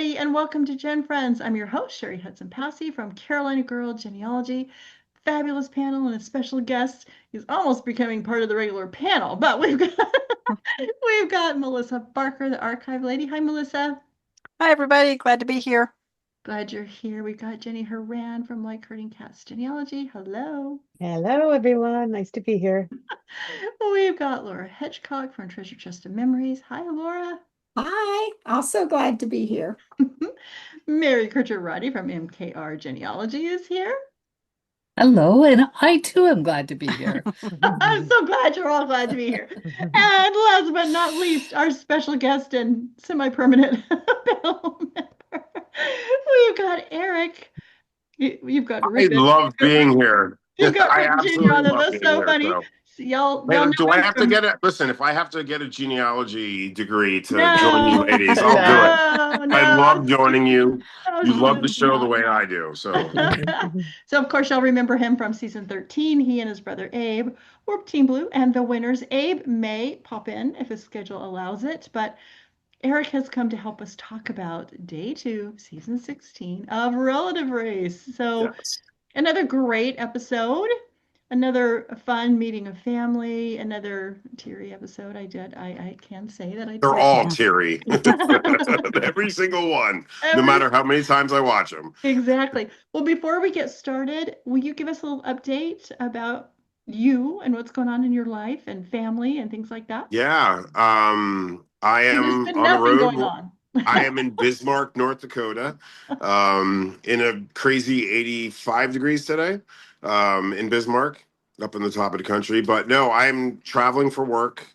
everybody, and welcome to Gen Friends. I'm your host, Cheri Hudson Passey from Carolina Girl Genealogy. Fabulous panel and a special guest. He's almost becoming part of the regular panel, but we've got Melissa Barker, the archive lady. Hi, Melissa. Hi, everybody. Glad to be here. Glad you're here. We've got Jenny Hawran from Like Herding Cats Genealogy. Hello. Hello, everyone. Nice to be here. We've got Laura Hedgecock from Treasure Chest of Memories. Hi, Laura. Hi, also glad to be here. Mary Kircher Roddy from MKR Genealogy is here. Hello, and I too am glad to be here. I'm so glad you're all glad to be here. And last but not least, our special guest and semi-permanent panel member. We've got Eric. You've got I Rita. love being here. You've got I Rick and Junior absolutely on it. love That's being so here. funny. So. So y'all Wait, know do I me have to from- get it? Listen, if I have to get a genealogy degree to No. join you ladies, I'll do it. No, I love joining you. You love the no, show the no. way I do. So So of course y'all remember him from season 13. He and his brother Abe were Team Blue, and the winners. Abe may pop in if his schedule allows it, but Eric has come to help us talk about day 2, season 16 of Relative Race. So yes. another great episode, another fun meeting of family, another teary episode. I can say that I They're did. all teary. Every single one, no matter how many times I watch them. Exactly. Well, before we get started, will you give us a little update about you and what's going on in your life and family and things like that? Yeah. I There's am been on the nothing road. going on. I am in Bismarck, North Dakota, in a crazy 85 degrees today, in Bismarck, up in the top of the country. But no, I'm traveling for work.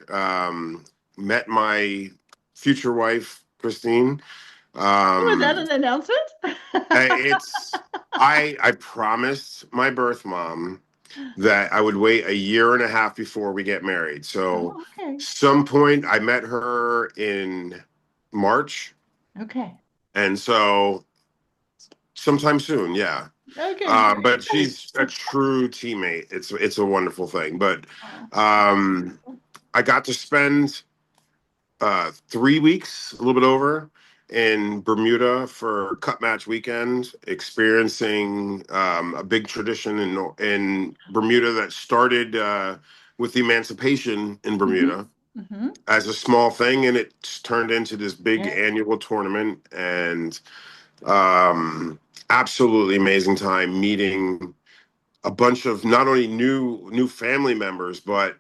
Met my future wife, Christine. Was that an announcement? I promised my birth mom that I would wait a year and a half before we get married. So Oh, okay. some point I met her in March. Okay. And so sometime soon, yeah. Okay. But she's a true teammate. It's a wonderful thing. But Oh. I got to spend 3 weeks, a little bit over, in Bermuda for cut match weekend, experiencing a big tradition in Bermuda that started with the emancipation in Bermuda. Mm-hmm. As a small thing, and it's turned into this big Yeah. annual tournament, and absolutely amazing time meeting a bunch of not only new family members, but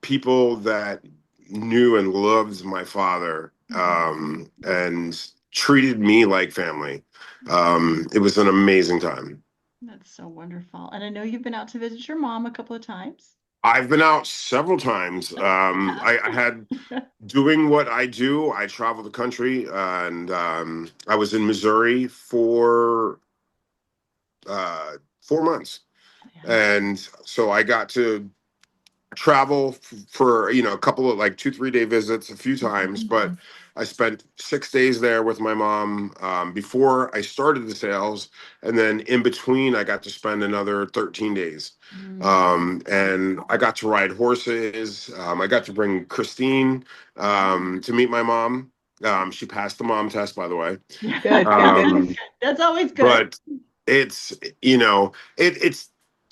people that knew and loved my father, and treated me like family. It was an amazing time. That's so wonderful. And I know you've been out to visit your mom a couple of times. I've been out several times. I had doing what I do. I travel the country, and I was in Missouri for 4 months, Yeah. and so I got to travel for a couple of like 2-3 day visits a few times, but I spent 6 days there with my mom before I started the sales, and then in between I got to spend another 13 days. And I got to ride horses. I got to bring Christine to meet my mom. She passed the mom test, by the way. Good. That's always good. But it's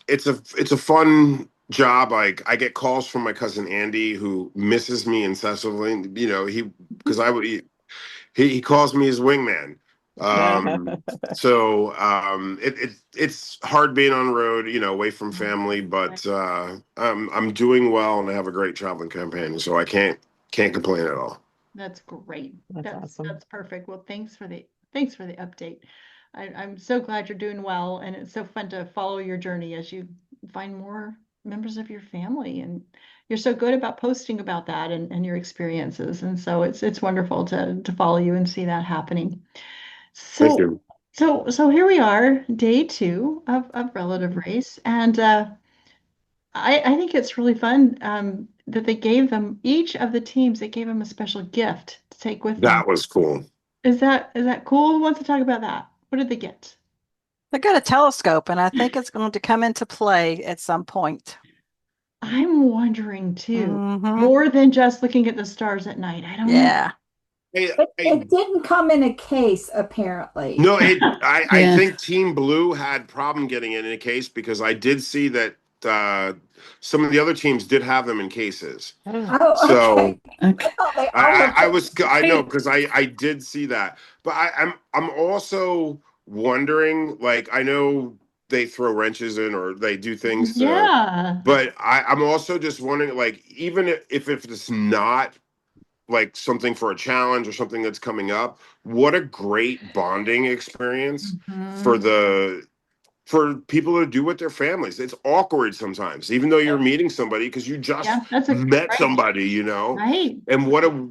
it's a fun job. Like, I get calls from my cousin Andy, who misses me incessantly. He calls me his wingman. So it's hard being on the road, away from family, but I'm doing well, and I have a great traveling campaign, so I can't complain at all. That's great. That's awesome. That's perfect. Well, thanks for the update. I'm so glad you're doing well, and it's so fun to follow your journey as you find more members of your family, and you're so good about posting about that and your experiences, and so it's wonderful to follow you and see that happening. Thank So you. so here we are, day 2 of Relative Race, and I think it's really fun that they gave them, each of the teams, they gave them a special gift to take with them. That was cool. Is that cool? Who wants to talk about that? What did they get? They got a telescope, and I think it's going to come into play at some point. I'm wondering too, Mhm. more than just looking at the stars at night. I don't know. Yeah. It didn't come in a case, apparently. No, I Yeah. think Team Blue had problem getting it in a case because I did see that some of the other teams did have them in cases. Oh, Oh, So okay. I Okay. thought they all looked I know Hey. because I did see that, but I'm also wondering, like, I know they throw wrenches in or they do things to, Yeah. but I'm also just wondering, like, even if it's not like something for a challenge or something that's coming up, what a great bonding experience for Mhm. for people to do with their families. It's awkward sometimes, even though you're meeting somebody because you just Yeah, that's a met right. somebody, you know. Right. And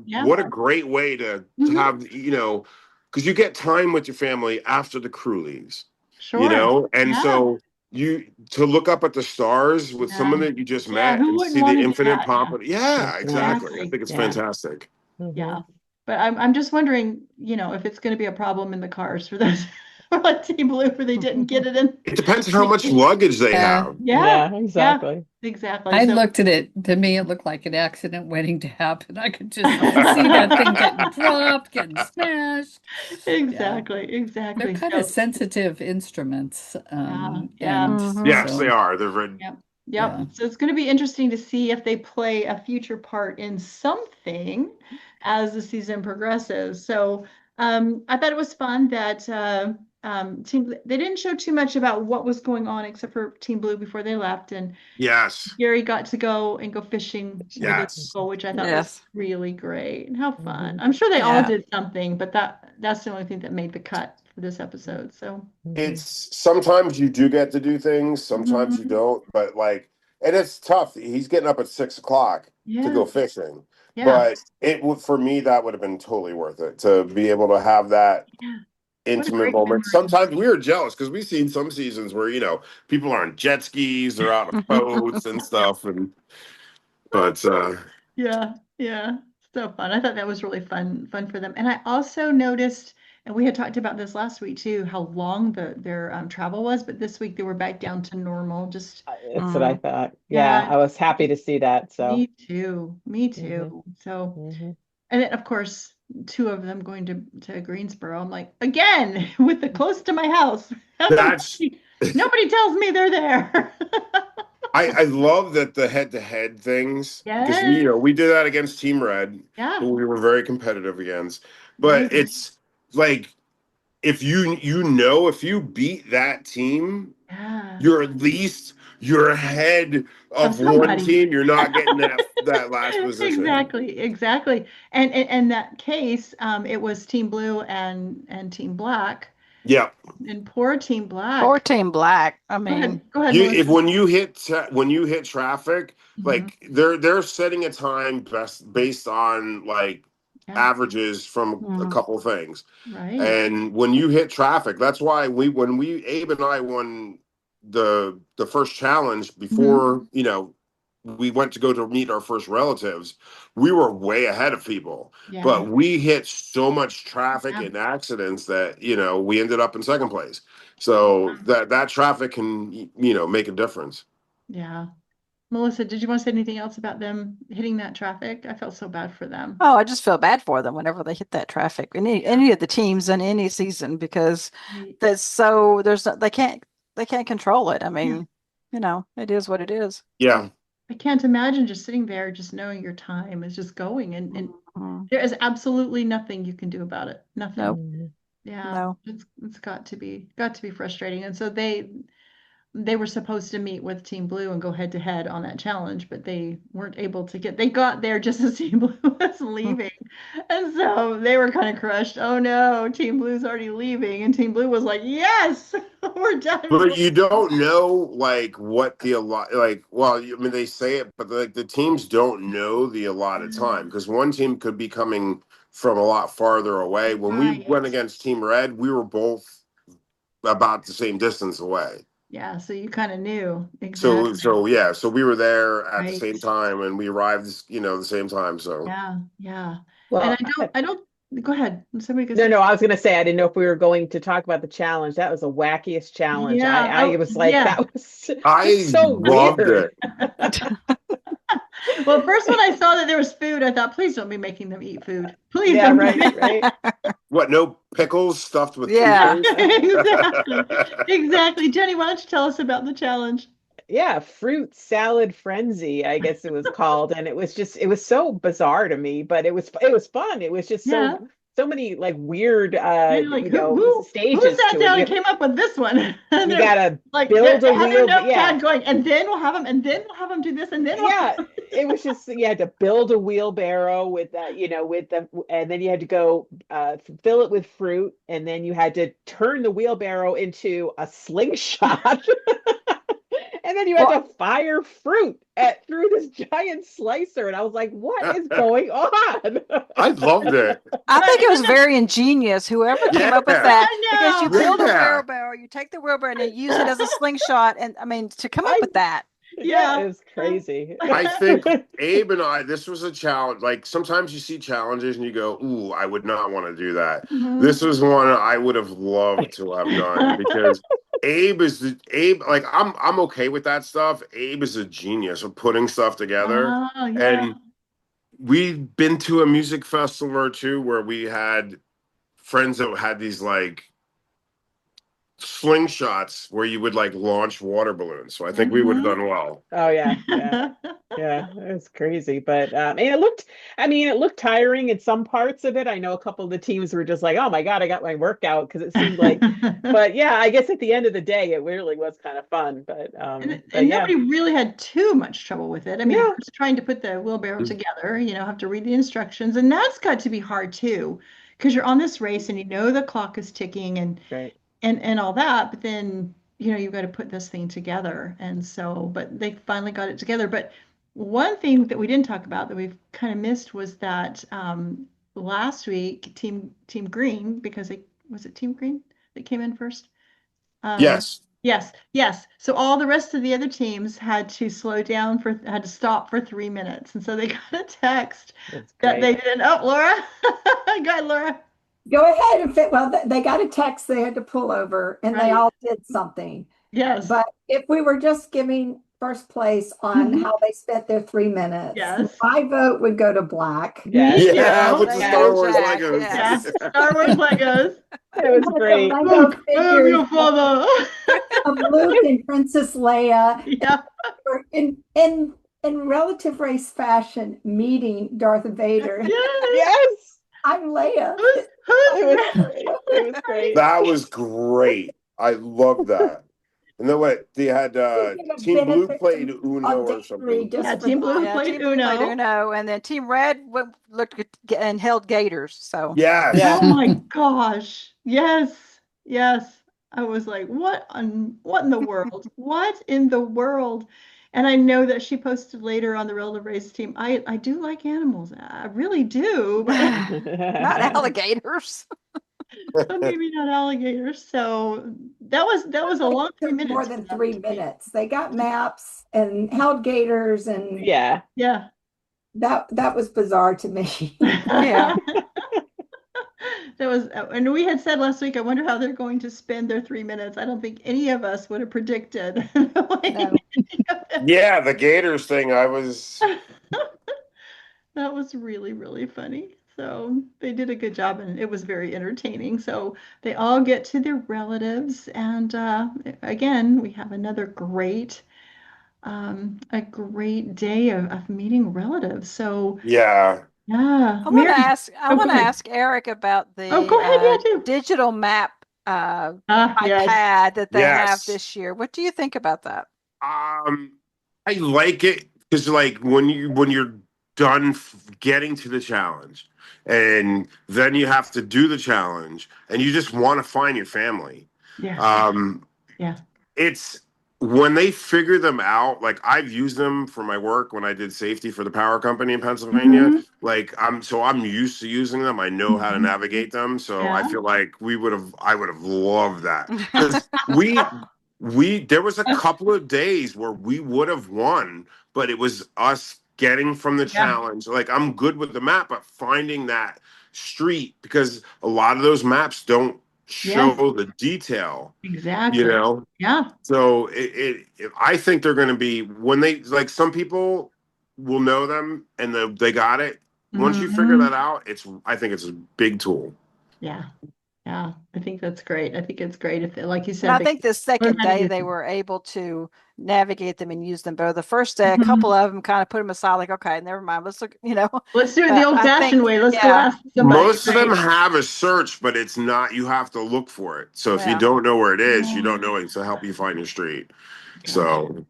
Yeah. what a great way to Mhm. have, you know, because you get time with your family after the crew leaves, you Sure. know, and Yeah. so you to look up at the stars with someone Yeah. that you just Yeah, met who and wouldn't see the want to do infinite that? pop. Yeah, exactly. I Exactly. think it's Yeah. fantastic. Yeah. But I'm just wondering, if it's going to be a problem in the cars for those for like Team Blue where they didn't get it in. It depends on how much luggage they Yeah. have. Yeah. Yeah, Yeah. exactly. Exactly. I So looked at it. To me, it looked like an accident waiting to happen. I could just see that thing getting dropped, getting smashed. exactly. They're Exactly. kind So of sensitive instruments. yeah. And Mhm. Yes, so, they are. They're very. Yep. yeah. Yep. So it's going to be interesting to see if they play a future part in something as the season progresses. So I thought it was fun that they didn't show too much about what was going on except for Team Blue before they left, and Yes, Gary got to go fishing with his yes. uncle, which I thought was Yes. really great. And how fun! Mhm. I'm sure they all Yeah. did something, but that's the only thing that made the cut for this episode. So It's sometimes you do get to do things, sometimes you mhm. don't, but like, and it's tough. He's getting up at 6 o'clock to Yeah, go fishing, yeah, but it would for me that would have been totally worth it to be able to have that yeah. What a intimate great moment. memory. Sometimes we were jealous because we've seen some seasons where people are on jet skis, they're out on boats and stuff, and but Yeah, yeah. So fun. I thought that was really fun for them. And I also noticed, and we had talked about this last week too, how long their travel was, but this week they were back down to normal. Just That's what I Mm. thought. Yeah, yeah, I was happy to see that. So, me too. Me mhm, too. So, mhm. and then of course, two of them going to Greensboro. I'm like, again, with the close to my house. How come that's nobody tells me they're there? I love that the head-to-head things because Yes. we did that against Team Red, Yeah. who we were very competitive against. Right. But it's like if if you beat that team, Yeah. you're ahead Of of one somebody. team. You're not getting that last position. Exactly, exactly. And in that case, it was Team Blue and Team Black. Yeah. And poor Team Poor Black. Team Black. I Go ahead, mean, go ahead, You Melissa. if when you hit traffic, Mhm. like they're setting a time based on like Yeah, averages from a mm, couple things. right. And when you hit traffic, that's why when Abe and I won the first challenge Mhm. before, we went to go to meet our first relatives, we were way ahead of people. Yeah, But we hit so much traffic yeah, and accidents that, we ended up in second place. So that traffic can, make a difference. yeah. Melissa, did you want to say anything else about them hitting that traffic? I felt so bad for them. oh, I just feel bad for them whenever they hit that traffic. Any of the teams in any season because Right. they can't control it. I Yeah. mean, it is what it is. Yeah. I can't imagine just sitting there, just knowing your time is just going, and Mhm. there is absolutely nothing you can do about it. Nothing. Nope. Mhm. Yeah, No. it's got to be frustrating. And so they were supposed to meet with Team Blue and go head to head on that challenge, but they weren't able to they got there just as Team Blue was leaving. And so they were kind of crushed. Oh no, Team Blue's already leaving. And Team Blue was like, yes, we're done. But you don't know like what the allot like. Well, I mean they say it, but like the teams don't know the allotted time because one team could be coming from a lot farther away. When we Right. went against Team Red, we were both about the same distance away. Yeah, so you kind of knew So exactly. so yeah, so we were there at the Right. same time and we arrived, the same time. So Yeah, yeah. And Well, I don't, go ahead. Somebody could no, say, no, I was going to say, I didn't know if we were going to talk about the challenge. That was the wackiest challenge. yeah, I oh, was like, yeah. that was just I so loved weird. it. Well, first when I saw that there was food, I thought, please don't be making them eat food. Please Yeah, don't. right, right. What, no pickles stuffed with Yeah. toothpaste? Exactly. Exactly. Jenny, why don't you tell us about the challenge? Yeah, fruit salad frenzy, I guess it was called, and it was so bizarre to me, but it was fun. It was just Yeah. so many like weird You're like, you know, who stages sat to it. down and came up with this one? And You they're gotta like, build they a had their wheel, notepad yeah. going, and then we'll have them, and then we'll have them do this, and then we'll Yeah, it was just you had to build a wheelbarrow with that, you know, with the, and then you had to go fill it with fruit, and then you had to turn the wheelbarrow into a slingshot. And then you had to fire fruit through this giant slicer. And I was like, what is going on? I loved it. I think it was very ingenious, whoever came up with Yeah. that, I because you know. build a Yeah. wheelbarrow, you take the wheelbarrow and you use it as a slingshot. And I mean, to come up with that. Yeah. It was crazy. I think Abe and I, this was a challenge. Like sometimes you see challenges and you go, ooh, I would not want to do that. Mhm. This was one I would have loved to have done because Abe, like I'm okay with that stuff. Abe is a genius of putting stuff together. Oh, yeah. And we've been to a music festival or two where we had friends that had these like slingshots where you would like launch water balloons. So I think we would have done well. Oh yeah, yeah, yeah. It was crazy, but and it looked tiring in some parts of it. I know a couple of the teams were just like, "Oh my God, I got my workout," because it seemed like. But yeah, I guess at the end of the day, it really was kind of fun. But And yeah. nobody really had too much trouble with it. I mean, Yeah. just trying to put the wheelbarrow together, have to read the instructions, and that's got to be hard too, because you're on this race and you know the clock is ticking and Right. and all that, but then you've got to put this thing together. And so, but they finally got it together. But one thing that we didn't talk about that we've kind of missed was that last week, Team Green, because was it Team Green that came in first? Yes. Yes. So all the rest of the other teams had to had to stop for 3 minutes. And so they got a text That's that they great. didn't. Oh, Laura. Go ahead, Laura. Go ahead and fit. Well, they got a text they had to pull over, and they Right. all did something. Yes. But if we were just giving first place on Mhm. how they spent their 3 minutes, Yes. my vote would go to black. Yeah. Me Yeah, too. with the Thank Star you, Wars Jack. Legos. Yes. Star Wars Legos. It was With the great. Lego Luke, I am figures your father. of Luke and Princess Leia, Yeah. or in relative race fashion, meeting Darth Vader. Yes. Yes. I'm Leia. Who's It was great. It was great. That was great. I love that. And then what they had Team Blue played Uno or something. Yeah, Team Blue Yeah, played Team Blue played Uno. Uno, and then Team Red looked and held Gators. So Yes. Yeah. Oh my gosh. Yes. I was like, what in the world? What in the world? And I know that she posted later on the Relative Race team. I do like animals. I really do, but not alligators. maybe not alligators. So that was a long 3 minutes. More than 3 minutes. They got maps and held gators, and Yeah. Yeah. that was bizarre to me. Yeah. That was, and we had said last week, I wonder how they're going to spend their 3 minutes. I don't think any of us would have predicted. No. Yeah, the Gators thing. I was. That was really, really funny. So they did a good job, and it was very entertaining. So they all get to their relatives, and again, we have another a great day of meeting relatives. So Yeah. yeah, I want Mary, to ask. I oh, want go to ahead. ask Eric about the Oh, go ahead. Yeah, do. digital map Yes. iPad that they have Yes. this year. What do you think about that? I like it because like when you're done getting to the challenge, and then you have to do the challenge, and you just want to find your family. Yeah. Yeah. It's when they figure them out. Like I've used them for my work when I did safety for the power company in Pennsylvania. Mhm. Like I'm used to using them. I know how to navigate them. So I Yeah. feel like I would have loved that. 'Cause there was a couple of days where we would have won, but it was us getting from the Yeah. challenge. Like I'm good with the map, but finding that street, because a lot of those maps don't show the detail, Exactly. Yeah. So I think they're going to be, when they, like, some people will know them and they got it. Once you figure Mhm. that out, I think it's a big tool. Yeah. Yeah. I think that's great. I think it's great if, like you And said, I they think the learn second how to day use they it. were able to navigate them and use them both. The first day, a Mhm. couple of them kind of put them aside, like, okay, never mind. Let's look, Let's do it the But I old-fashioned think, way. Let's go yeah, ask somebody. Most of them Right. have a search, but it's not, you have to look for it. So if you yeah. don't know where it is, you Yeah. don't know it to help you find your street. Gotcha. So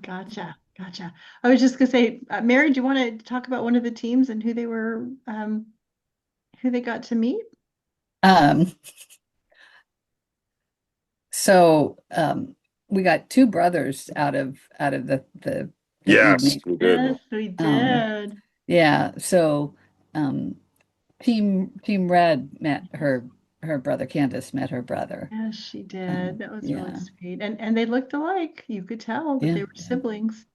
Gotcha. Gotcha. I was just gonna say, Mary, do you want to talk about one of the teams and who they were, who they got to meet? Um, so we got two brothers out of the yes, evening. we did. Yes, we Um, did. Yeah, so Team Red met her brother. Candace met her brother. Yes, she did. That was really Yeah, sweet. And they looked alike. You could tell that yeah, they were yeah. siblings.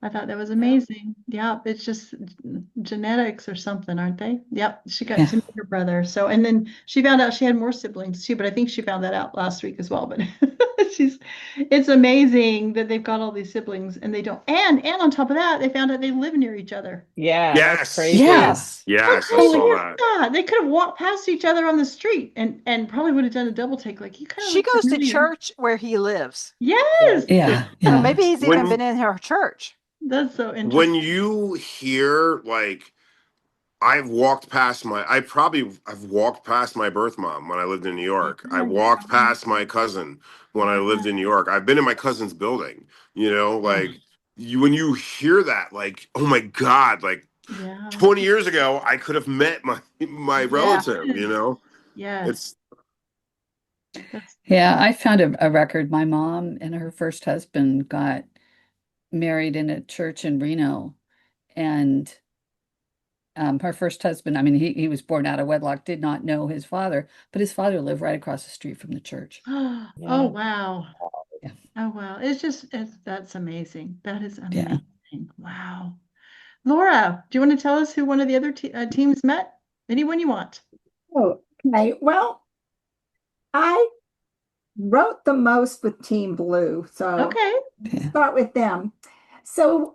I thought that was Yeah. amazing. Yeah, it's just genetics or something, aren't they? Yep, she got Yeah. to meet her brother. So, and then she found out she had more siblings too, but I think she found that out last week as well. But it's amazing that they've got all these siblings and they don't. And on top of that, they found out they live near each other. Yeah, that's Yes. crazy. Yes. How Yes, I crazy saw is that. that? They could have walked past each other on the street and probably would have done a double take. Like, you kind of She look goes to familiar. church where he lives. Yes, Yeah, So yeah. maybe he's even When been in her church. that's so when interesting. you hear like I've walked past my birth mom when I lived in New York. I walked past my cousin when I lived in New York. I've been in my cousin's building, like when you hear that, like, oh my God, like Yeah. 20 years ago, I could have met my relative, Yes. it's That's Yeah, I found a record. My mom and her first husband got married in a church in Reno, and her first husband, I mean, he was born out of wedlock, did not know his father, but his father lived right across the street from the church. oh Yeah. wow. Yeah. Oh wow. That's amazing. That is Yeah. amazing. Wow. Laura, do you want to tell us who one of the other teams met? Anyone you want. Oh, okay. Well, I wrote the most with Team Blue, so Okay. Yeah. start with them. So,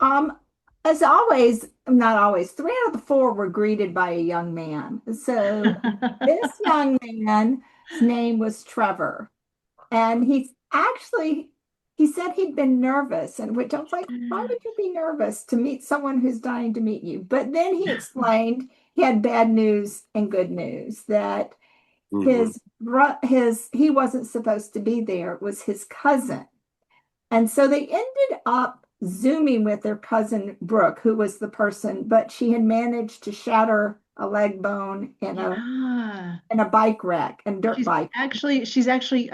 as always, not always, 3 out of the 4 were greeted by a young man. So this young man's name was Trevor, and he said he'd been nervous, and which I was like, why would you be nervous to meet someone who's dying to meet you? But then he explained he had bad news and good news, that mhm. he wasn't supposed to be there. It was his cousin. And so they ended up Zooming with their cousin Brooke, who was the person, but she had managed to shatter a leg bone Yeah. in a bike wreck and dirt bike. She's actually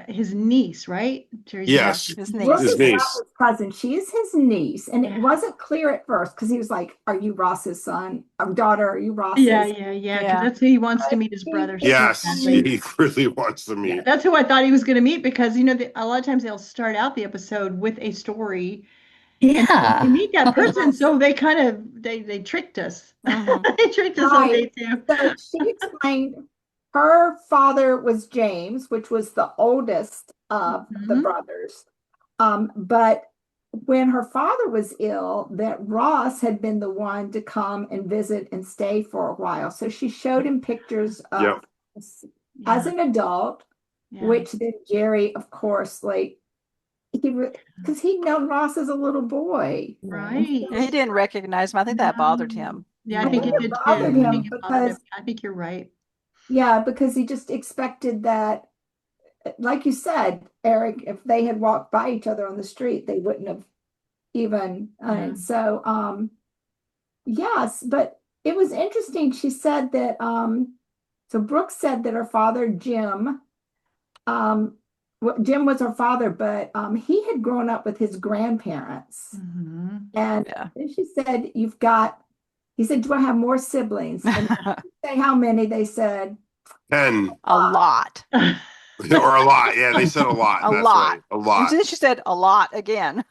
his niece, right? Cheri's Yes, His Brooke niece. his is not niece. his cousin. She is his niece. And Yeah. it wasn't clear at first because he was like, are you Ross's son? Daughter, are you Ross's? Yeah, because Yeah. that's who he wants to But meet his brother so Yes, badly. he really wants to Yeah, meet. that's who I thought he was going to meet because a lot of times they'll start out the episode with a story and then you Yeah. meet that person, Yes. so they kind of they tricked us. Mhm. They tricked us on day Right. 2. So she explained her father was James, which was the oldest of the Mhm. brothers. But when her father was ill, that Ross had been the one to come and visit and stay for a while. So she showed him pictures of Yep. as Yeah, an adult, yeah. which then Jerry, of course, like because he'd known Ross as a little boy. Right. He didn't recognize him. I think that bothered him. Yeah, I I think think it it did bothered too. I him think it bothered him. because, I think you're right. yeah, because he just expected that, like you said, Eric, if they had walked by each other on the street, they wouldn't have even. Yeah. So, yes, but it was interesting. She said that, so Brooke said that her father, Jim, Jim was her father, but he had grown up with his grandparents. Mhm. And Yeah. then she said, he said, do I have more siblings? And say how many, they said, 10 A lot. or a lot. Yeah, they said a lot. A That's lot. right. A And lot. then she said a lot again.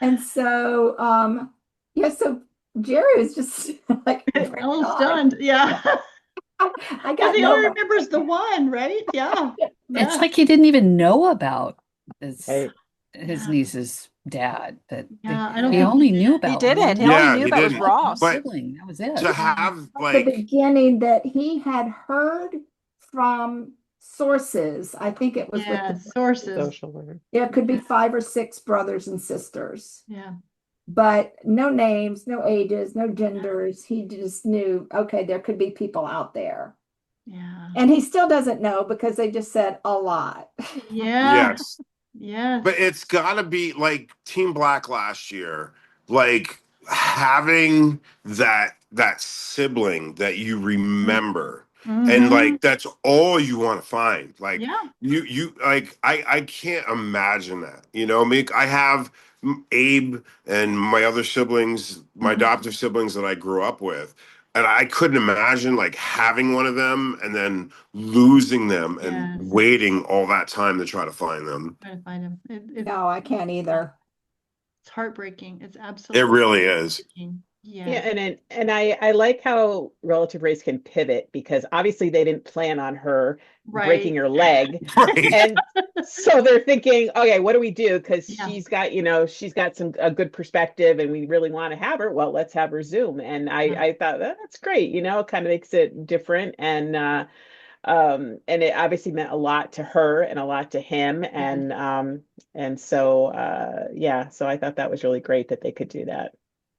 and so, yeah, so Jerry was just like, A little stunned. Yeah. I Because got he only no. remembers the one, right? Yeah. It's Yeah. like he didn't even know about his Hey, his Yeah. niece's dad that Yeah, I don't he think only he knew did. about He didn't. one. He only Yeah, knew he that was didn't. One Ross. But sibling. That was it. to have At the like, beginning that he had heard from sources. I think it was with Yeah, the, sources. Social worker. there could be 5 or 6 brothers and sisters, Yeah. but no names, no ages, no genders. He just knew, okay, there could be people out there. Yeah. And he still doesn't know because they just said a lot. Yeah. yes. Yes. But it's gotta be like Team Black last year, like having that sibling that you remember. And Mhm. like that's all you want to find. Like Yeah. you like I can't imagine that. You know, I mean, I have Abe and my other siblings, my Mhm. adoptive siblings that I grew up with. And I couldn't imagine like having one of them and then losing them and Yes. waiting all that time to try to find them. Trying to find him. No, I can't either. It's heartbreaking. It's It absolutely really is. heartbreaking. Yeah, Yes. and I like how relative race can pivot because obviously they didn't plan on her breaking Right. her leg. Right. And so they're thinking, okay, what do we do? Because Yeah. she's got, she's got a good perspective and we really want to have her. Well, let's have her Zoom. And Yeah. I thought that's great, it kind of makes it different. And it obviously meant a lot to her and a lot to him. And so yeah, so I thought that was really great that they could do that.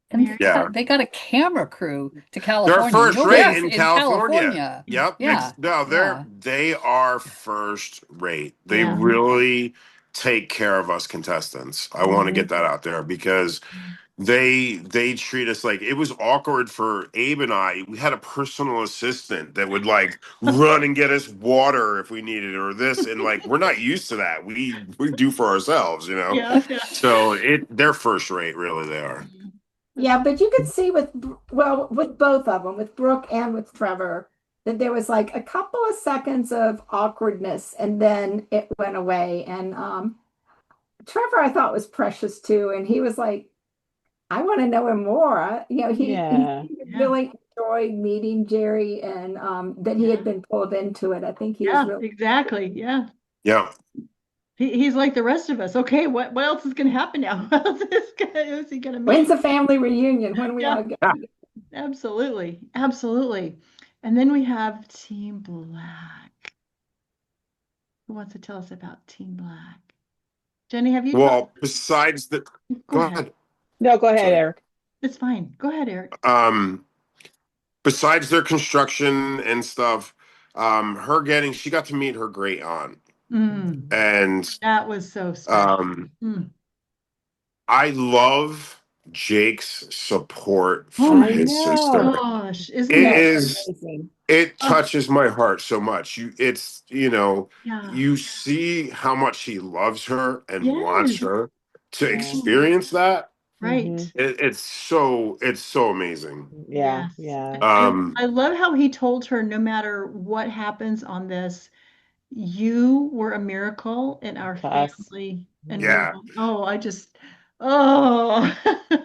And Mary. Yeah. they got a camera crew to They're California. first rate Nobody's in in California. California. Yep. Yeah. No, Yeah. they are first rate. They Yeah. really take care of us contestants. I want to get that out there because they treat us like it was awkward for Abe and I. We had a personal assistant that would like run and get us water if we needed it or this, and like we're not used to that. We do for ourselves, Yeah. Yeah. So they're first rate, really. They are. Yeah, but you could see with both of them, with Brooke and with Trevor, that there was like a couple of seconds of awkwardness and then it went away. And Trevor I thought was precious too. And he was like, I want to know him more. Yeah. He really enjoyed meeting Jerry and that he had been pulled into it. I think he was Yeah, really exactly. Yeah. Yeah. He's like the rest of us. Okay, what else is going to happen now? What else is he going to When's meet? the family reunion? When we Yeah. all get Absolutely. Absolutely. And then we have Team Black. Who wants to tell us about Team Black? Jenny, have you Well, besides the, Go ahead. No, go ahead, Sorry. Eric. It's fine. Go ahead, Eric. Besides their construction and stuff, she got to meet her great aunt, and That was so special. I love Jake's support Oh for my his sister. gosh, isn't It that is. amazing? It touches my heart so much. yeah. You see how much he loves her and wants Yes. her to Yeah. experience that. Right. Mhm. It's so amazing. Yeah, Yes. yeah. I love how he told her no matter what happens on this, you were a miracle in our To us. family. And Yeah.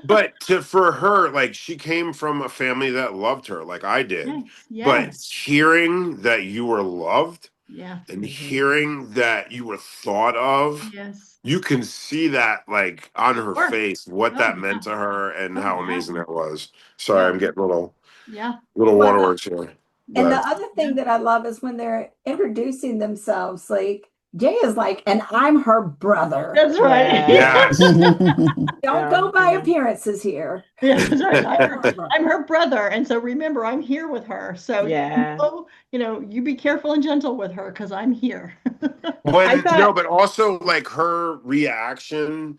But for her, like she came from a family that loved her, like I did. Yes, But yes. hearing that you were loved Yeah. and Mhm. hearing that you were thought of, Yes. you can see that like on her Sure. face, what Oh, that yeah. meant to her and Oh, how yeah. amazing that was. Sorry, Yeah. I'm getting a little Yeah. waterworks here. And the But other thing that I love is when they're introducing themselves, like Jay is like, and I'm her brother. That's right. yes. Don't go by appearances here. Yeah, that's right. I'm her brother. And so remember, I'm here with her. So Yeah. you be careful and gentle with her because I'm here. But also like her reaction,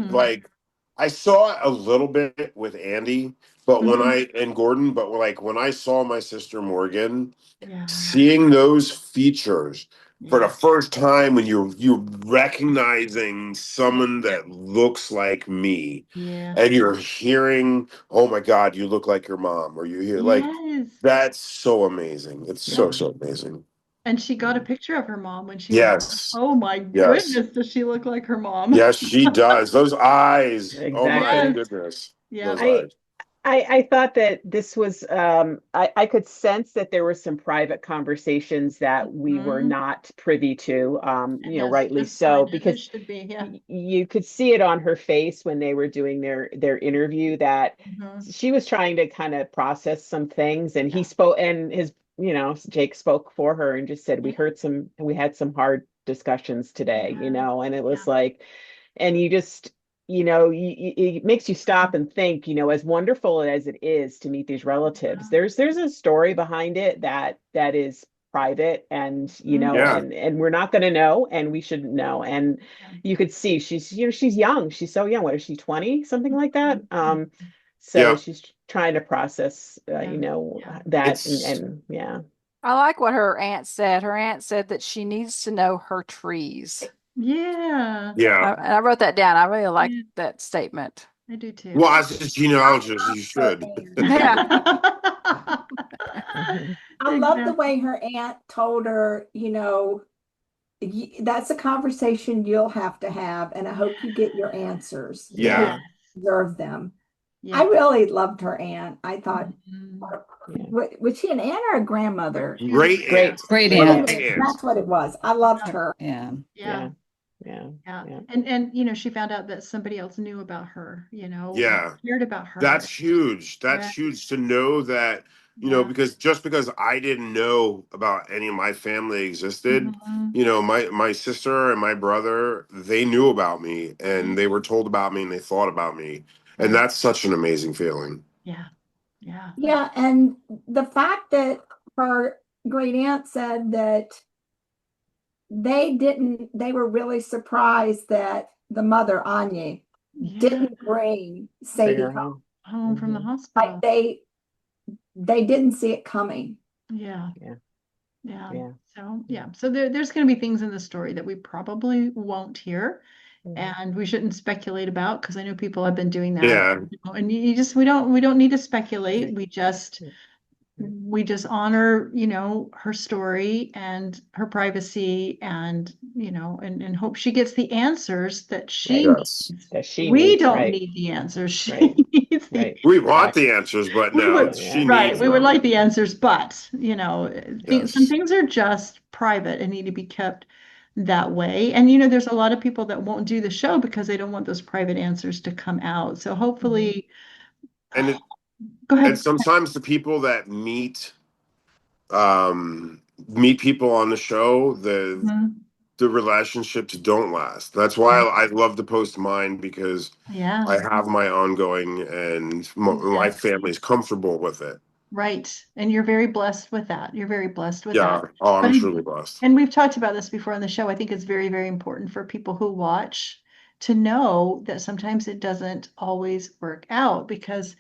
like I saw it a little bit with Andy, but and Gordon, but like when I saw my sister Morgan, seeing those features for the first time when you're recognizing someone that looks like me, and you're hearing, oh my God, you look like your mom, or you hear like that's so amazing. It's so amazing. And she got a picture of her mom when she Yes. Oh my goodness, does she look like her mom? Yes, she does. Those eyes. Exactly. Oh my Yes. goodness. Yeah. Those eyes. I thought that this was I could sense that there were some private conversations that we were Mhm. not privy to, And rightly that's fine, so, and because it should be, yeah. you could see it on her face when they were doing their interview that Mhm. she was trying to kind of process some things, and he Yeah. spoke, and Jake spoke for her and just said, Yeah. we had some hard discussions today, Yeah. and it Yeah. was like, and you just, it makes you stop and think, as wonderful as it is to meet these relatives, there's a story behind it that is private, and Mhm. Yeah. and we're not going to know, and we shouldn't know. And Yeah. you could see she's young, she's so young. What is she, 20, something like that? Mhm. So Yeah. she's trying to process, Yeah. Yeah. that, It's and yeah. I like what her aunt said. Her aunt said that she needs to know her trees. Yeah. yeah. And I wrote that down. I really like Yeah, that statement. I do too. Well, as a genealogist, you should. Yeah. Mhm. I love the Exactly. way her aunt told her, that's a conversation you'll have to have, and I hope you get your answers because Yes. Yeah. you deserve them. I Yeah. really loved her aunt. I thought, Mhm. Yeah. was she an aunt or a grandmother? She was a Great great Great, aunt. Great great aunt. aunt. Great aunt. That's what it was. I loved Yeah. her. Yeah. Yeah. Yeah, yeah, Yeah. yeah. And she found out that somebody else knew about her, Yeah. cared about her. That's huge. Yeah. That's huge to know that, Yeah. because I didn't know about any of my family existed, Mhm. my sister and my brother, they knew about me and they were told about me and they thought about me. And Right. that's such an amazing feeling. Yeah. Yeah. Yeah, and the fact that her great aunt said that they were really surprised that the mother, Anya, Yeah. didn't bring Bring Sadie her home. home. Home from the Hmm. Like hospital. they didn't see it coming. Yeah. Yeah, Yeah. yeah. So yeah. So there's going to be things in the story that we probably won't hear, Mhm. and we shouldn't speculate about because I know people have been doing that. Yeah. And you just we don't need to speculate. We just honor, her story and her privacy, and and hope she gets the answers that she Right. Yes. needs. That she We needs, don't right, need the answers. She right, needs the right. We want Exactly. the answers, but we no, would, she Yeah, right. needs We would them. like the answers, but some Yes. things are just private and need to be kept that way. And there's a lot of people that won't do the show because they don't want those private answers to come out. So hopefully, And it, go and ahead. sometimes the people that meet people on the show, Mhm. the relationships don't last. That's why Yeah, I love to post mine, because yeah, I have my ongoing and my exactly. family's comfortable with it. Right. And you're very blessed with that. You're very blessed with that. Yeah. Oh, But I'm truly blessed. and we've talked about this before on the show. I think it's very, very important for people who watch to know that sometimes it doesn't always work out because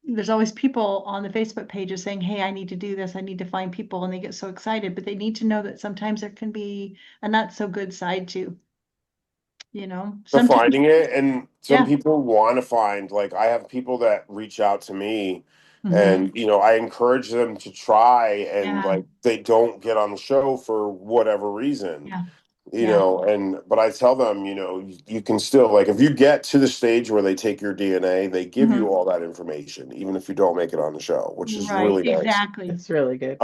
there's always people on the Facebook pages saying, "Hey, I need to do this. I need to find people," and they get so excited, but they need to know that sometimes there can be a not so good side too, To Sometimes, finding it, and some yeah. people want to find, like, I have people that reach out to me, Hmm. and I encourage them to try, and Yeah. like they don't get on the show for whatever reason. Yeah. Yeah. But I tell them, you can still, like, if you get to the stage where they take your DNA, they give Hmm. you all that information even if you don't make it on the show, which is Right. really nice. Exactly. that's really good.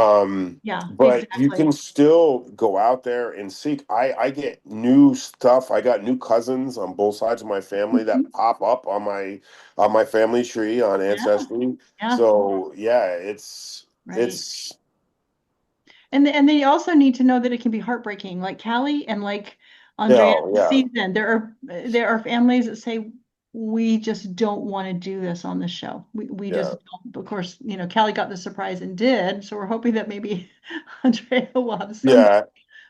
Yeah, But you exactly. can still go out there and seek. I get new stuff. I got new cousins on both sides of my family that Mhm. pop up on my family tree on Yeah. Ancestry. Yeah. So yeah, Right. it's And they also need to know that it can be heartbreaking. Like Callie and like Andrea yeah, this yeah, season, there are families that say we just don't want to do this on the show. We yeah. just don't. Of course, Callie got the surprise and did. So we're hoping that maybe Andrea will have somebody Yeah,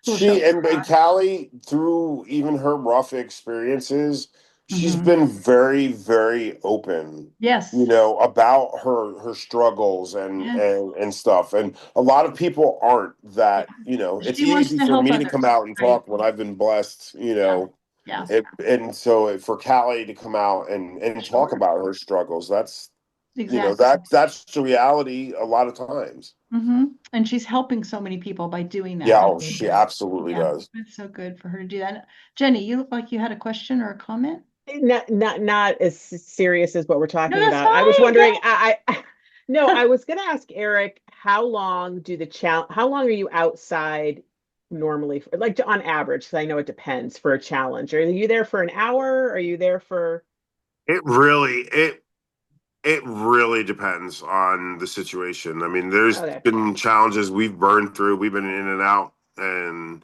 who will show she up for and that. Callie, through even her rough experiences, she's Hmm. been very, very open, Yes. about her struggles and Yes. and stuff. And a lot of people aren't Yeah. that. It's She wants easy to for help me to come others. out and Right. talk when I've been blessed. Yeah. Yeah. And so for Callie to come out and talk Sure. about her struggles, that's Exactly. that's the reality a lot of times. And she's helping so many people by doing that. Yeah, It's oh, she Mhm. absolutely Yeah, does. it's so good for her to do that. Jenny, you look like you had a question or a comment. not as serious as what we're No, talking that's about. I was fine. wondering, no, I was going to ask Eric, how long are you outside normally for, like on average? Because I know it depends for a challenge. Are you there for an hour? Are you there for? It really it really depends on the situation. I mean, there's Okay. been challenges we've burned through. We've been in and out and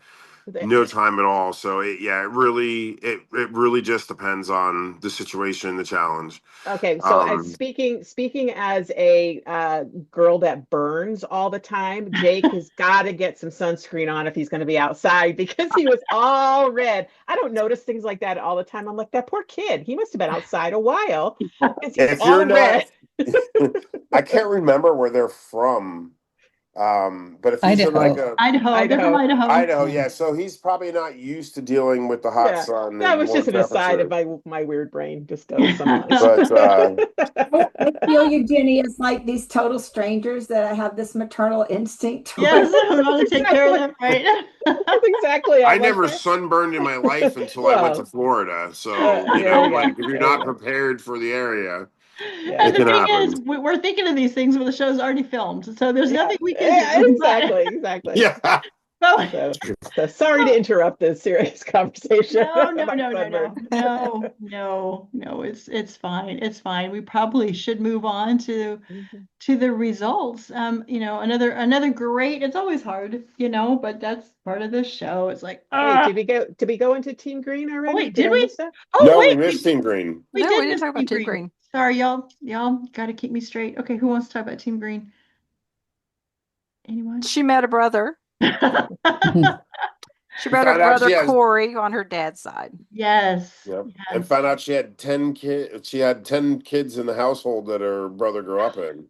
no time at all. So it really just depends on the situation, the challenge. Okay, so as Um, speaking as a girl that burns all the time, Jake has got to get some sunscreen on if he's going to be outside because he was all red. I don't notice things like that all the time. I'm like, that poor kid. He must have been outside a while because he's if you're all not, red. I can't remember where they're from. But if he's in like Idaho. Idaho. They're from Idaho. Idaho. Idaho, yeah. So he's probably not used to dealing with the hot Yeah, sun that and was warm just an aside of temperatures. my weird brain just goes sometimes. But I feel you, Jenny, as like these total strangers that I have this maternal instinct Yes, towards. I'm going to take care of them, right? That's exactly. I I'm like never that. sunburned in my life until I went to Well, Florida. So, there you go. like if you're There you not go. prepared for the area, Yeah. And it the can thing is, happen. we're thinking of these things, but the show's already filmed, so there's Yeah, nothing we can do. exactly. Yeah. But, So sorry to interrupt this serious conversation no, no, about no, no, no, sunburn. no. It's fine. It's fine. We probably should move on to the results. Another great. It's always hard, but that's part of the show. It's like, Wait, did we go into Team Green oh already? wait, did I we? miss that? Oh No, we wait, missed Team Green. we No, did we didn't miss talk about Team Team Green. Green. Sorry, y'all got to keep me straight. Okay, who wants to talk about Team Green? Anyone? She met a brother. She met her Found out brother she has Corey on her dad's side. Yes, Yep. And yes. found out she had 10 kids. She had 10 kids in the household that her brother grew up in.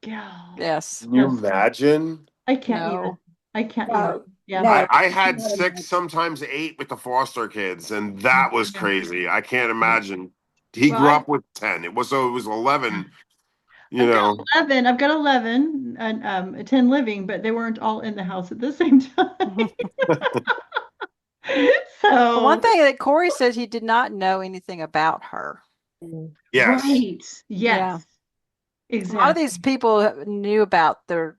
Yeah. Yes. Can you Yes. imagine? I can't even. No. I can't even. No, Yeah. no. I had 6, sometimes 8 with the foster kids, and that was crazy. I can't imagine. He Well, grew up with 10. It was 11, you know. I've got 11 and 10 living, but they weren't all in the house at the same time. The one So, thing that Corey says he did not know anything about her. Yes. right. Yeah. Yes. A lot of Exactly. these people knew about their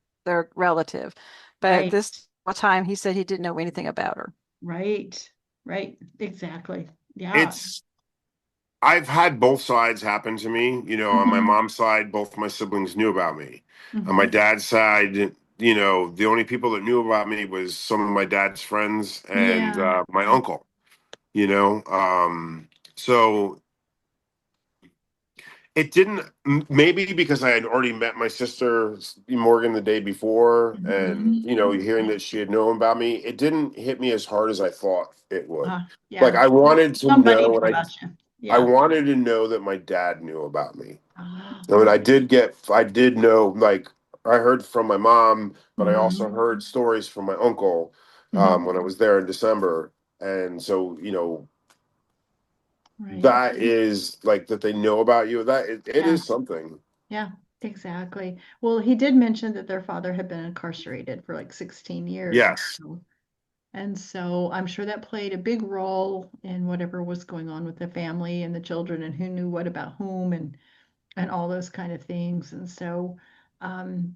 relative, but Right. this time he said he didn't know anything about her. Right. Right. Exactly. Yeah. I've had both sides happen to me. On my Mhm. mom's side, both my siblings knew about me. On my Mhm. dad's side, the only people that knew about me was some of my dad's friends and Yeah. my uncle. So it didn't, maybe because I had already met my sister Morgan the day before, and Mhm. hearing that she had known about me, it didn't hit me as hard as I thought it would. Like Yeah. I wanted to Somebody know, knew and I about you. I Yeah. wanted to know that my dad knew about me. Ah. I mean, I did know, like, I heard from my mom, but I also Mhm. heard stories from my uncle Mhm. when I was there in December. And so, Right. that is like that they know about you. That it Yeah. is something. Yeah, exactly. Well, he did mention that their father had been incarcerated for like 16 years. Yes. And so I'm sure that played a big role in whatever was going on with the family and the children and who knew what about whom and all those kind of things. And so um,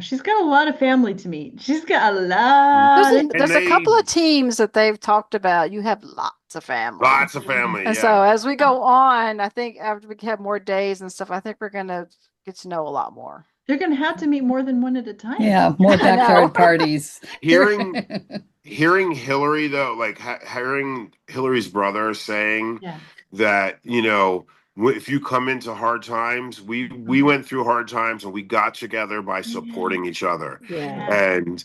she's got a lot of family to meet. She's got a lot of And There's a they couple of teams that they've talked about. You have lots of family. lots of family. And Yeah. so as we go on, I think after we have more days and stuff, I think we're gonna get to know a lot more. They're going to have to meet more than one at a time. Yeah, more I know. backyard parties. Hearing Hillary though, like hearing Hillary's brother saying Yeah. that if you come into hard times, we went through hard times and we got together by supporting each other, Yeah. and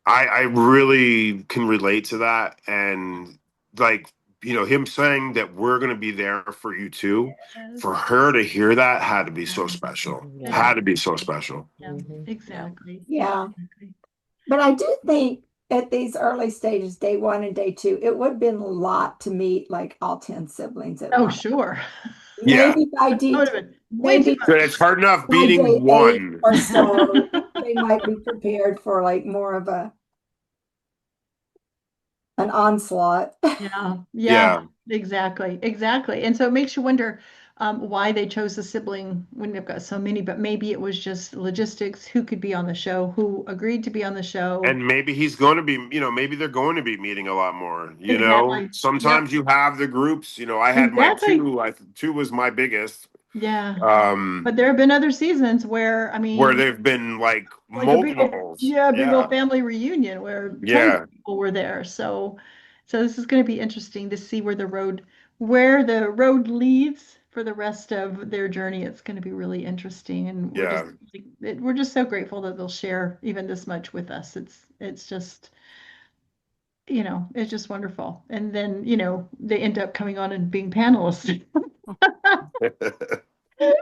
I really can relate to that, and like him saying that we're going to be there for you too. Yes. For her to hear that had to be so special. Yeah. Had to be so special. Yeah, exactly. Yeah. Exactly. But I do think at these early stages, day 1 and day 2, it would have been a lot to meet like all 10 siblings at Oh, once. sure. Yeah. Maybe by That would have been way too maybe much. But it's hard enough by day beating 8 one. or so, they might be prepared for like more of a an onslaught. Yeah, Yeah. exactly. And so it makes you wonder why they chose the sibling when they've got so many, but maybe it was just logistics, who could be on the show, who agreed to be on the show. And maybe he's going to be, maybe they're going to be meeting a lot more, Exactly. Yep, Sometimes you have the groups, I had my exactly. two was my biggest, Yeah. But um, there have been other seasons where, I where mean, they've been like like a big old, multiples. yeah, big old Yeah. family reunion where tons Yeah. of people were there. So this is going to be interesting to see where the road leads for the rest of their journey. It's going to be really interesting, and Yeah. we're just so grateful that they'll share even this much with us. It's just, it's just wonderful. And then, they end up coming on and being panelists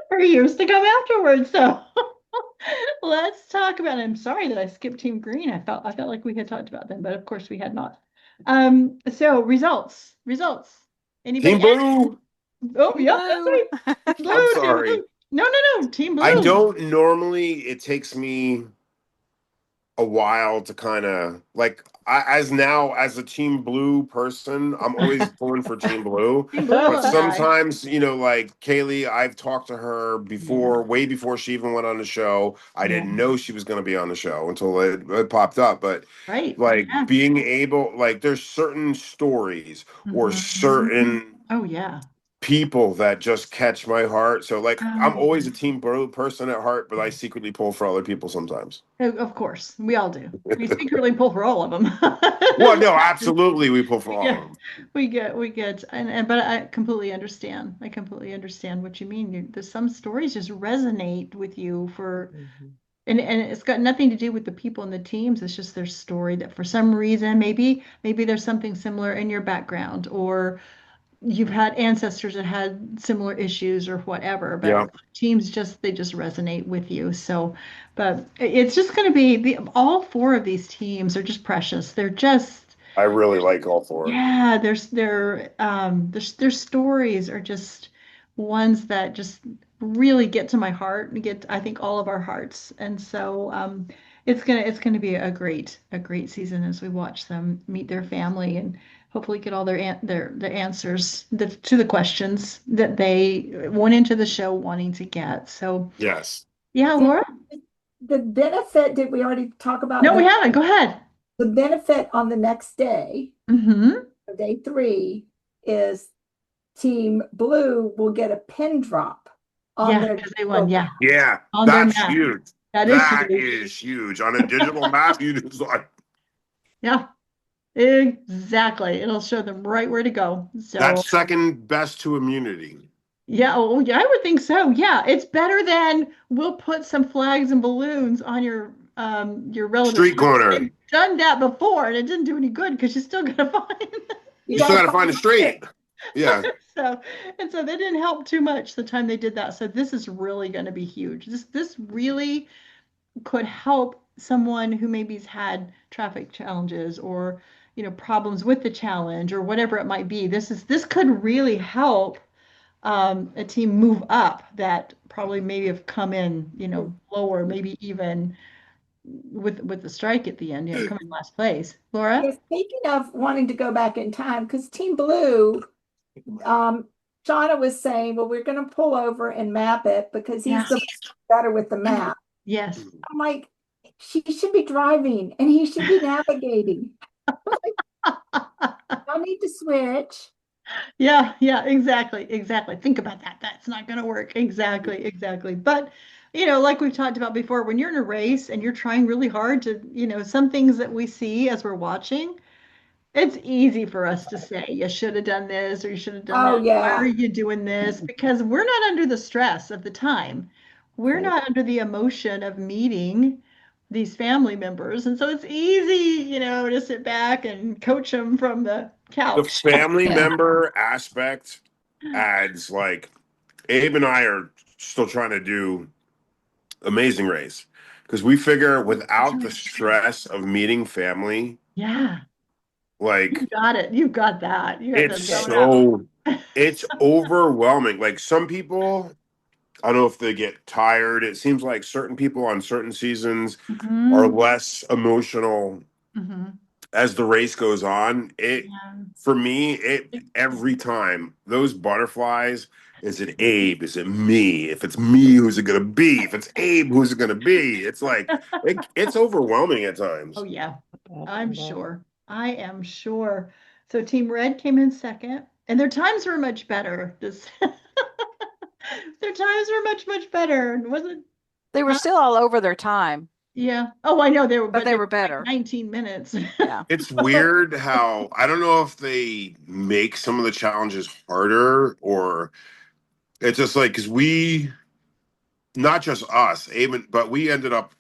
for years to come afterwards. So let's talk about it. I'm sorry that I skipped Team Green. I felt like we had talked about them, but of course we had not. So results. Anybody? Team Blue. Oh, Team yep, that's Blue. right. Team I'm Blue, Team sorry. Blue. No, Team I Blue. don't normally, it takes me a while to kind of like as a Team Blue person, I'm always pulling for Team Blue. Team Blue But all the time. sometimes, like Kaylee, I've talked to her before, way before she even went on the show. I Yeah. didn't know she was going to be on the show until it popped up. But Right. like Yeah. being able, like there's certain stories or Mhm. certain Oh, yeah. people that just catch my heart. So like I'm Oh, always a Team Blue person at heart, but I secretly pull for other people sometimes. of course, we all do. We secretly pull for all of them. Well, no, absolutely, we pull for all of Yeah, them. we get, but I completely understand. I completely understand what you mean. There's some stories just resonate with you and it's got nothing to do with the people and the teams. It's just their story that for some reason, maybe there's something similar in your background, or you've had ancestors that had similar issues or whatever, Yeah, but teams they just resonate with you. So, but it's just going to be all four of these teams are just precious. They're just, I really like all four. yeah, their stories are just ones that just really get to my heart and get, I think, all of our hearts. And so it's gonna be a great season as we watch them meet their family and hopefully get all their answers to the questions that they went into the show wanting to get. So Yes. yeah, And Laura. the benefit, did we already talk about No, we haven't. Go ahead. the benefit on the next day, Mm-hmm. day 3, is Team Blue will get a pin drop on Yeah, their because they won. Yeah, Yeah, on their that's map. huge. That is That huge. is huge. On a digital map, you just like Yeah, exactly. It'll show them right where to go. So that's second best to immunity. yeah, oh yeah, I would think so. Yeah, it's better than we'll put some flags and balloons on your relatives. Street corner. They've done that before and it didn't do any good because you still gotta find You still got to find a street. Yeah. so they didn't help too much the time they did that. So this is really going to be huge. This really could help someone who maybe's had traffic challenges or problems with the challenge or whatever it might be. This could really help a team move up that probably maybe have come in lower, maybe even with the strike at the end, come in last place. Laura? Yeah, speaking of wanting to go back in time, because Team Blue, Shauna was saying, well, we're going to pull over and map it because Yeah. he's the better with the map. Yes. I'm like, she should be driving and he should be navigating. I need to switch. Yeah, exactly. Think about that. That's not going to work. Exactly. But, like we've talked about before, when you're in a race and you're trying really hard to, some things that we see as we're watching, it's easy for us to say, you should have done this or you should have done Oh, that. Why are yeah. you doing this? Because we're not under the stress of the time. We're not under the emotion of meeting these family members. And so it's easy, to sit back and coach them from the The couch. family Yeah. member aspect adds like Abe and I are still trying to do Amazing Race because we figure without the stress of meeting family, Yeah, like you got it. You got that. You got it's to zone out. it's overwhelming. Like some people, I don't know if they get tired. It seems like certain people on certain seasons are Mhm, less emotional mhm. as the race goes on, Yeah. for me, every time those butterflies, is it Abe? Is it me? If it's me, who's it gonna be? If it's Abe, who's it gonna be? It's like it's overwhelming at times. Oh, yeah, I I'm bet. sure. I am sure. So Team Red came in second, and their times were much better. This their times were much better. Wasn't They were huh? still all over their time, Yeah. Oh, I know they were, but but they they were were like better. 19 minutes. Yeah. It's weird how I don't know if they make some of the challenges harder or it's just like because we, not just us, Abe, but we ended up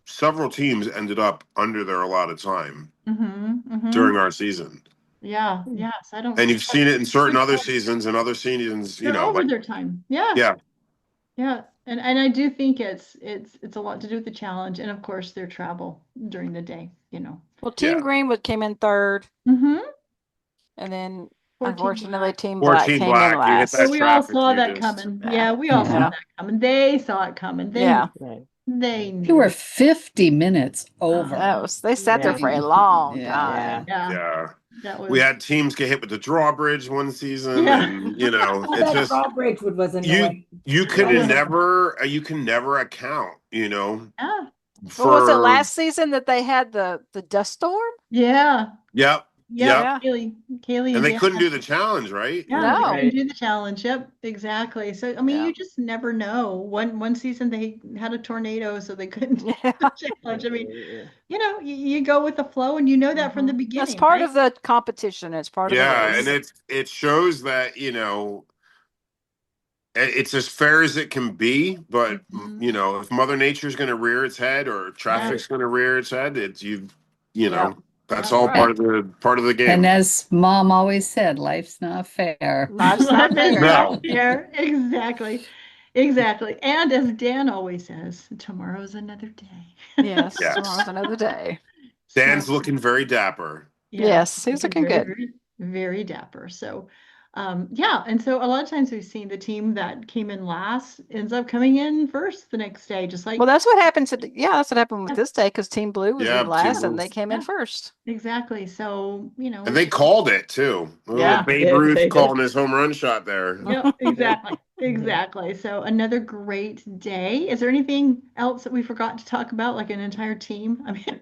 several teams ended up under their allotted time during our season. Yeah, yes. I don't. And you've seen it in certain other seasons and other seasons, They're over like their time. Yeah. yeah, Yeah. And I do think it's a lot to do with the challenge and of course their travel during the day, Well, Yeah. Team Green came in third, Mm-hmm. and then 14 unfortunately Black. Team or Black Team came in Black, you hit last. So that we all traffic, saw you that just coming. Yeah. Yeah, we all saw Yeah. that coming. They saw it coming. They Yeah. Right. they You were knew. 50 minutes over. They sat there Yeah. for a long Yeah. time. Yeah, yeah. that We was had teams get hit with the drawbridge one season, yeah. and Oh, it's that just drawbridge was you annoying. you I can know. never account, Yeah. What was it for last season that they had the dust storm? Yeah. yep, Yep. yep, Yeah. Kaylee and and they Dan couldn't had do the challenge, right? yeah, they No. couldn't Right. do the challenge. Yep, exactly. So I mean, Yeah. you just never know. One season they had a tornado, so they couldn't do Yeah. the challenge. I mean, Yeah. you go with the flow, and you know that from the Mhm. That's beginning, part right? of the competition. It's part of the Yeah, and race. it shows that it's as fair as it can be, but Mhm. if Mother Nature's going to rear its head or Yeah, traffic's going to rear its head, it's Yep. that's yeah. all Right. part of the And game. as mom always said, life's not fair. Life's not Life is fair. not No, fair. Exactly. Exactly. And as Dan always says, tomorrow's another day. Yes. Tomorrow's yes, another day. Dan's So looking very dapper. yeah, Yes. He's looking looking very, good. very, very dapper. So, yeah. And so a lot of times we've seen the team that came in last ends up coming in first the next day, just Well, like, that's what happened that's what happened with this day because Team Blue was in Yeah, Team last and Blue, they came in yeah, first. exactly. So, and they called it too. Little yeah. Babe Yeah, Ruth they did. calling his home run shot there. Yep, exactly. Exactly. So another great day. Is there anything else that we forgot to talk about, like an entire team? I mean,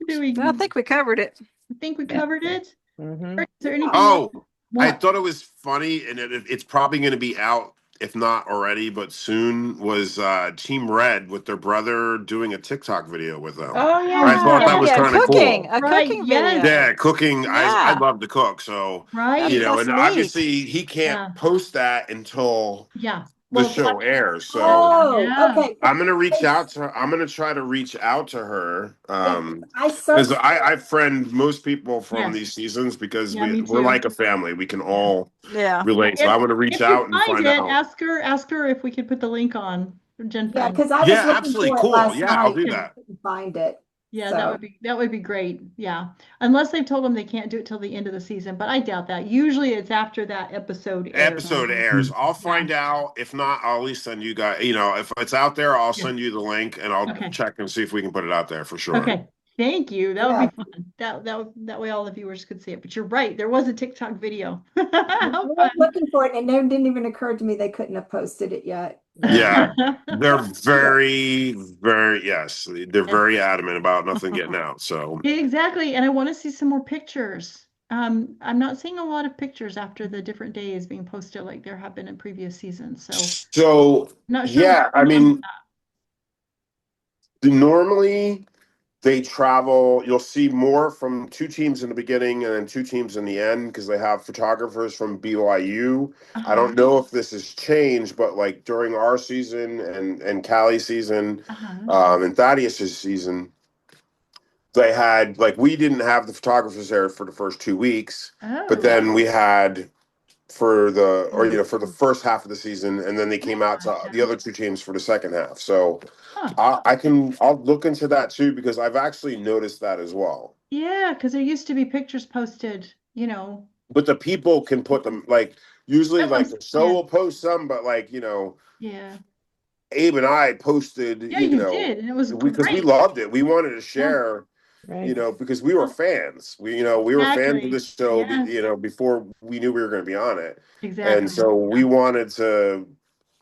do we I think we covered it. think we Yeah. covered it? Mhm. Is there anything else? Oh, I What? thought it was funny, and it's probably going to be out if not already, but soon. Was Team Red with their brother doing a TikTok video with them? Oh I thought that Yes, was Yeah, kind of cooking, cool. a right. cooking Yes, video. Yeah, cooking. I Yeah, love to cook, so right. that's and neat. obviously he can't Yeah. post that until Yeah. the Well, we'll show have to, airs. So Oh, yeah. okay. I'm gonna reach Yes, out to her. I'm gonna try to reach out to her. yeah, I Because searched. I friend most people from Yes. these seasons because Yeah, me we're too. like a family. We can Yeah. all Yeah. relate. So I want to reach If you out and find find it, out. ask her if we could put the link on Yeah, GenFriends. because I was Yeah, looking absolutely for it cool. last Yeah, I'll night do and Yeah. that. couldn't find it. Yeah, So that would be great. Yeah. Unless they've told them they can't do it till the end of the season, but I doubt that. Usually it's after that episode airs. Episode airs. I'll Yeah. find out. If not, I'll at least send you guys. If it's out there, I'll Yeah. send you the link and I'll Okay. check and see if we can put it out there for sure. Okay. Thank you. That would yeah, be fun. That way all the viewers could see it. But you're right. There was a TikTok video. I How was fun. looking for it, and it didn't even occur to me they couldn't have posted it yet. Yeah, they're very, very yes. They're very adamant about nothing getting out. So Exactly. And I want to see some more pictures. I'm not seeing a lot of pictures after the different days being posted like there have been in previous seasons. So so I'm not sure yeah. what's I going on with mean, normally they travel. You'll see more from two teams in the beginning and then two teams in the end because they have photographers from BYU. that. I don't know if this has changed, but like during our season and Callie's season, and Thaddeus's season, they had like we didn't have the photographers there for the first 2 weeks, but Oh, then we had for for the first half of the season, and then they came out to the other two teams for the second half. So huh. I'll look into that too because I've actually noticed that as well. Yeah, because there used to be pictures posted, But the people can put them like usually That like one's, the show will post some, but yeah. Abe and I posted, Yeah, you you know, did, and it was because we great. loved it. We wanted to Yeah. share, Right. because we were fans. We were fans of Exactly. the show, Yes. before we knew we were going to be on it. Exactly. And so we wanted to,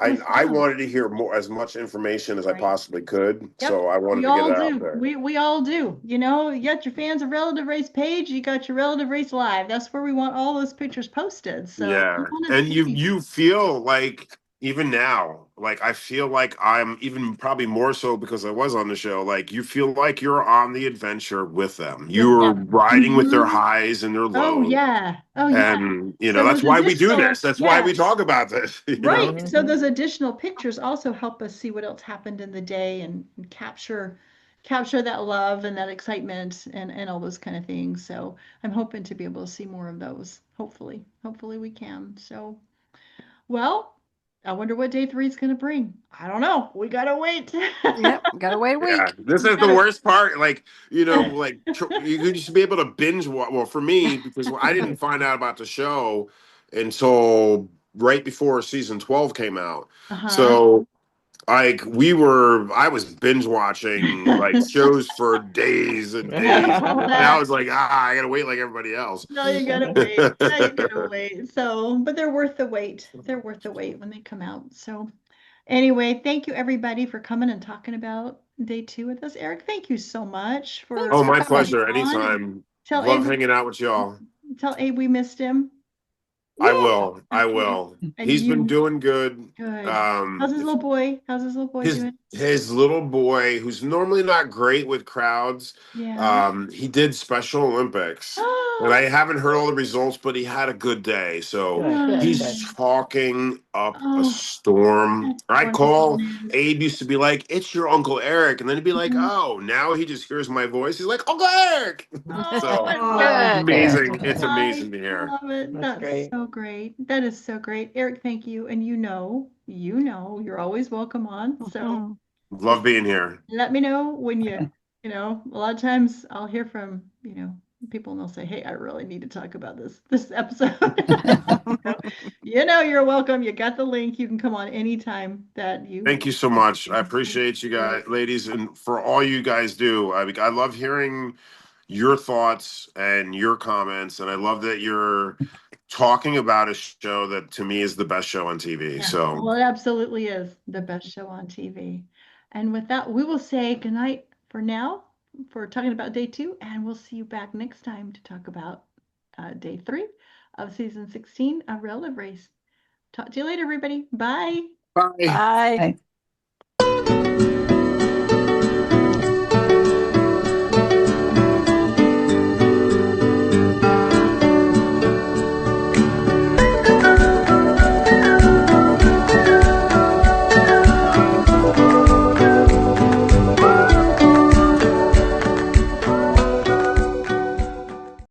It was I fun. wanted to hear as much information as I Right. possibly could. Yep. So I wanted We to get all it out do. there. We all do. You got your fans of Relative Race page, you got your Relative Race Live. That's where we want all those pictures posted. So we Yeah. want to And see. you feel like, even now, like I feel like I'm even probably more so because I was on the show, like you feel like you're on the adventure with them. You're riding with their highs and their Oh lows. yeah. Oh yeah. And So that's those why we do additional- this. That's why we yes. talk about this. Right. So Mhm. those additional pictures also help us see what else happened in the day and capture that love and that excitement and all those kind of things. So I'm hoping to be able to see more of those. Hopefully we can. So, well, I wonder what day 3 is going to bring. I don't know. We gotta wait. Yep, gotta wait a Yeah, week. this is the worst part. Like, like you could just be able to binge watch. Well, for me, because I didn't find out about the show until right before season 12 came out. Uh-huh. So, like, I was binge watching like shows for days and days. All And that. I was like, I gotta wait like everybody else. No, you gotta wait. No, you gotta wait. So, but they're worth the wait. They're worth the wait when they come out. So, anyway, thank you everybody for coming and talking about day 2 with us. Eric, thank you so much for Thanks Oh, for my coming. pleasure. coming on and Anytime. tell Love Abe, hanging out with y'all. tell Abe we missed him. I will. I Okay. will. And He's been you, doing good. good. How's his little boy? How's his little boy doing? His little boy, who's normally not great with crowds, Yeah. he did Special Olympics, and I haven't heard all the results, but he had a good day. So Good, he's good. talking up a Oh, storm. that's I wonderful call news. Abe used to be like, "It's your Uncle Eric," and then he'd be like, Mhm. "Oh, now he just hears my voice. He's like, Uncle Eric." Oh, So I Oh, love it's Good. amazing. It's I amazing to hear. love it. That's That's great. so great. That is so great. Eric, thank you. And you're always welcome on. So Mhm. Love being here. let me know when a lot of times I'll hear from, people and they'll say, hey, I really need to talk about this episode. You're welcome. You got the link. You can come on anytime that you. Thank you so much. I appreciate you guys, ladies, and for all you guys do. I love hearing your thoughts and your comments, and I love that you're talking about a show that to me is the best show on TV. Yeah, So well, it absolutely is the best show on TV. And with that, we will say goodnight for now for talking about day 2, and we'll see you back next time to talk about day 3 of season 16 of Relative Race. Talk to you later, everybody. Bye. bye. Bye. Bye.